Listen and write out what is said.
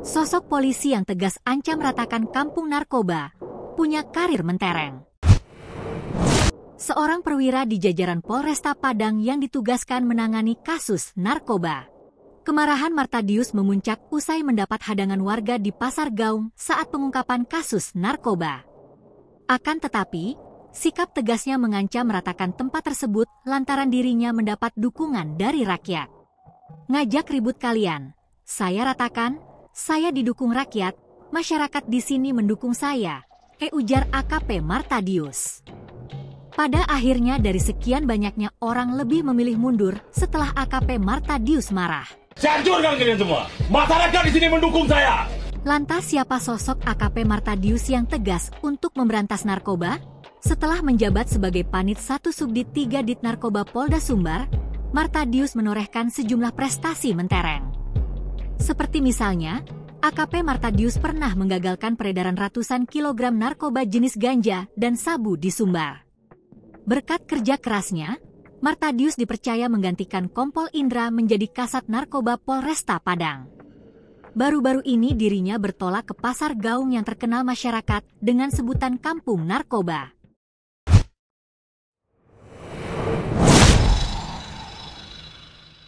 Sosok polisi yang tegas ancam ratakan kampung narkoba, punya karir mentereng. Seorang perwira di jajaran Polresta Padang yang ditugaskan menangani kasus narkoba. Kemarahan Martadius memuncak usai mendapat hadangan warga di Pasar Gaung saat pengungkapan kasus narkoba. Akan tetapi, sikap tegasnya mengancam meratakan tempat tersebut lantaran dirinya mendapat dukungan dari rakyat. Ngajak ribut kalian, saya ratakan, saya didukung rakyat, masyarakat di sini mendukung saya, ujar AKP Martadius. Pada akhirnya dari sekian banyaknya orang lebih memilih mundur setelah AKP Martadius marah. Saya hancurkan kalian semua. Masyarakat di sini mendukung saya. Lantas siapa sosok AKP Martadius yang tegas untuk memberantas narkoba? Setelah menjabat sebagai Panit 1 Subdit 3 Dit Narkoba Polda Sumbar, Martadius menorehkan sejumlah prestasi mentereng. Seperti misalnya, AKP Martadius pernah menggagalkan peredaran ratusan kilogram narkoba jenis ganja dan sabu di Sumbar. Berkat kerja kerasnya, Martadius dipercaya menggantikan Kompol Indra menjadi Kasat Narkoba Polresta Padang. Baru-baru ini dirinya bertolak ke Pasar Gaung yang terkenal masyarakat dengan sebutan Kampung Narkoba.